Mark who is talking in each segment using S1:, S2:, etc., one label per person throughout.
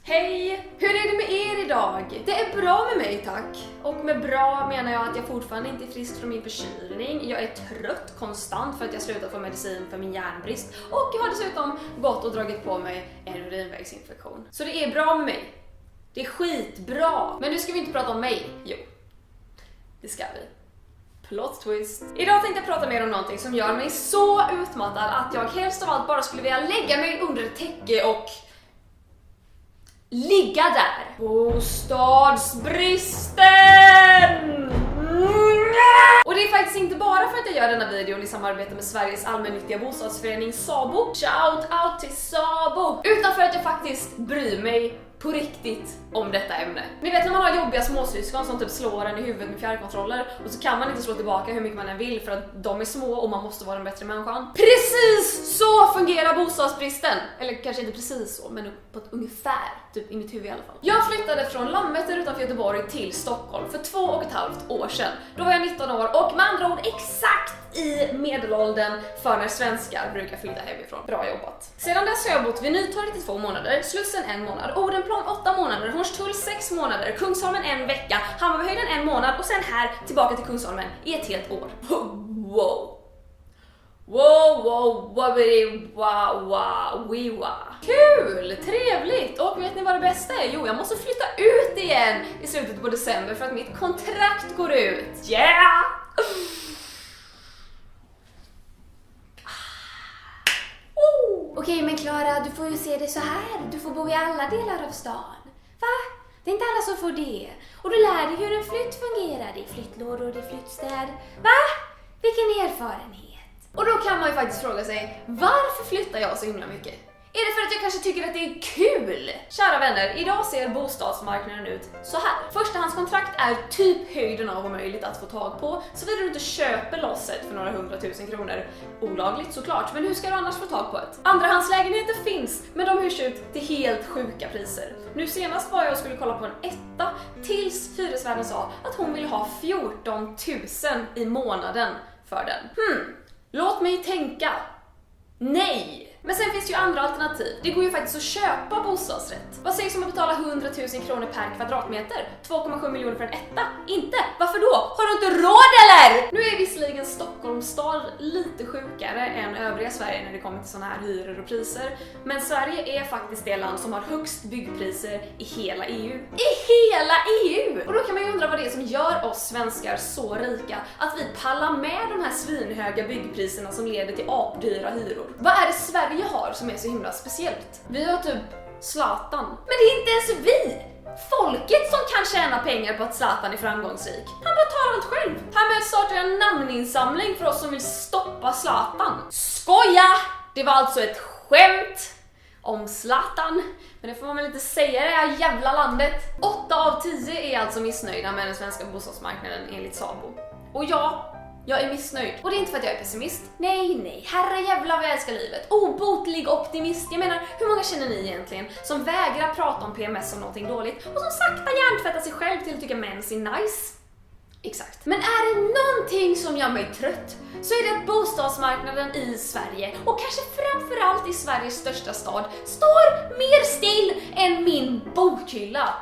S1: Hej! Hur är det med er idag? Det är bra med mig tack. Och med bra menar jag att jag fortfarande inte är frisk från min förkylning. Jag är trött konstant för att jag slutat få medicin för min järnbrist. Och jag har dessutom gått och dragit på mig en urinvägsinfektion. Så det är bra med mig. Det är skitbra. Men nu ska vi inte prata om mig. Jo, det ska vi. Plot twist. Idag tänkte jag prata mer om någonting som gör mig så utmattad att jag helst av allt bara skulle vilja lägga mig under ett täcke och ligga där. Bostadsbristen! Och det är faktiskt inte bara för att jag gör denna videon i samarbete med Sveriges allmännyttiga bostadsförening SABO, shout out till SABO, utan för att jag faktiskt bryr mig på riktigt om detta ämne. Ni vet när man har jobbiga småsyskon som typ slår en i huvudet med fjärrkontroller och så kan man inte slå tillbaka hur mycket man än vill för att de är små och man måste vara den bättre människan. Precis så fungerar bostadsbristen! Eller kanske inte precis så, men på ett ungefär, typ i mitt huvud i alla fall. Jag flyttade från Landvetter utanför Göteborg till Stockholm för 2,5 år sedan. Då var jag 19 år och med andra ord exakt i medelåldern för när svenskar brukar flytta hemifrån. Bra jobbat. Sedan dess har jag bott vid Nytorget i 2 månader, Slussen 1 månad, Odenplan 8 månader, Hornstull 6 månader, Kungsholmen 1 vecka, Hammarbyhöjden 1 månad och sen här tillbaka till Kungsholmen i ett helt år. Wow. Kul, trevligt. Och vet ni vad det bästa är? Jo, jag måste flytta ut igen i slutet på december för att mitt kontrakt går ut. Yeah!
S2: Okej, men Klara, du får ju se det så här. Du får bo i alla delar av stan. Va? Det är inte alla som får det. Och du lär dig hur en flytt fungerar. Det är flyttlådor, det är flyttstäd. Va? Vilken erfarenhet.
S1: Och då kan man ju faktiskt fråga sig, varför flyttar jag så himla mycket? Är det för att jag kanske tycker att det är kul? Kära vänner, idag ser bostadsmarknaden ut så här. Förstahandskontrakt är typ höjden av omöjligt att få tag på, så vidare du inte köper losset för några 100 000 kronor. Olagligt såklart, men hur ska du annars få tag på ett? Andrahandslägenheter finns, men de hyrs ut till helt sjuka priser. Nu senast var jag och skulle kolla på en etta tills hyresvärden sa att hon ville ha 14 000 i månaden för den. Låt mig tänka. Nej! Men sen finns det ju andra alternativ. Det går ju faktiskt att köpa bostadsrätt. Vad sägs om att betala 100 000 kronor per kvadratmeter? 2,7 miljoner för en etta? Inte? Varför då? Har du inte råd eller? Nu är visserligen Stockholms stad lite sjukare än övriga Sverige när det kommer till såna här hyror och priser. Men Sverige är faktiskt det land som har högst byggpriser i hela EU. I hela EU! Och då kan man ju undra vad det är som gör oss svenskar så rika att vi pallar med de här svinhöga byggpriserna som leder till apdyra hyror. Vad är det Sverige har som är så himla speciellt? Vi har typ Zlatan. Men det är inte ens vi! Folket som kan tjäna pengar på att Zlatan är framgångsrik. Han betalar allt själv. Han startar en namninsamling för oss som vill stoppa Zlatan. Skoja! Det var alltså ett skämt om Zlatan. Men det får man väl inte säga i det här jävla landet. 8 av 10 är alltså missnöjda med den svenska bostadsmarknaden enligt SABO. Och jag är missnöjd. Och det är inte för att jag är pessimist. Nej, herre jävla vad jag älskar livet. Obotlig optimist. Jag menar, hur många känner ni egentligen som vägrar prata om PMS som någonting dåligt och som sakta hjärntvättar sig själv till att tycka mens är nice? Exakt. Men är det någonting som gör mig trött så är det att bostadsmarknaden i Sverige och kanske framförallt i Sveriges största stad står mer still än min bokhylla.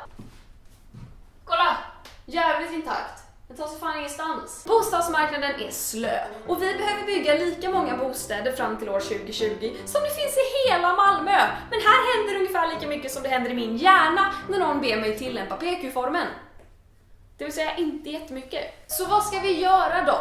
S1: Kolla! Jävligt intakt. Det tar sig fan ingenstans. Bostadsmarknaden är slö och vi behöver bygga lika många bostäder fram till år 2020 som det finns i hela Malmö. Men här händer ungefär lika mycket som det händer i min hjärna när någon ber mig tillämpa PQ-formen. Det vill säga inte jättemycket. Så vad ska vi göra då?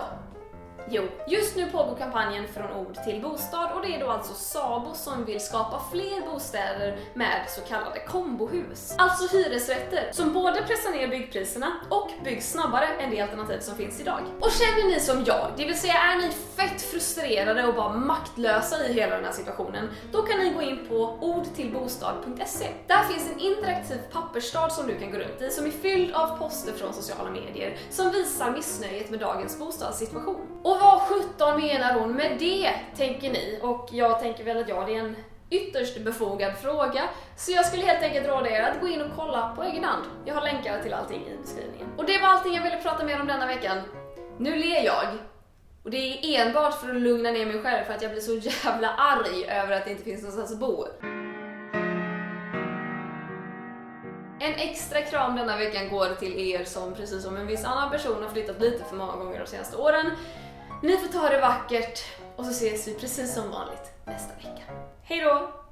S1: Jo, just nu pågår kampanjen Från ord till bostad och det är då alltså SABO som vill skapa fler bostäder med så kallade kombohus. Alltså hyresrätter som både pressar ner byggpriserna och byggs snabbare än det alternativ som finns idag. Och känner ni som jag, det vill säga är ni fett frustrerade och bara maktlösa i hela den här situationen, då kan ni gå in på ordtillbostad.se. Där finns en interaktiv pappersstad som du kan gå runt i som är fylld av poster från sociala medier som visar missnöjet med dagens bostadssituation. Och vad 17 menar hon med det, tänker ni? Och jag tänker väl att det är en ytterst befogad fråga. Så jag skulle helt enkelt råda er att gå in och kolla på egen hand. Jag har länkar till allting i beskrivningen. Och det var allting jag ville prata mer om denna veckan. Nu ler jag. Och det är enbart för att lugna ner mig själv för att jag blir så jävla arg över att det inte finns någonstans att bo. En extra kram denna veckan går till er som precis som en viss annan person har flyttat lite för många gånger de senaste åren. Ni får ta det vackert och så ses vi precis som vanligt nästa vecka. Hej då!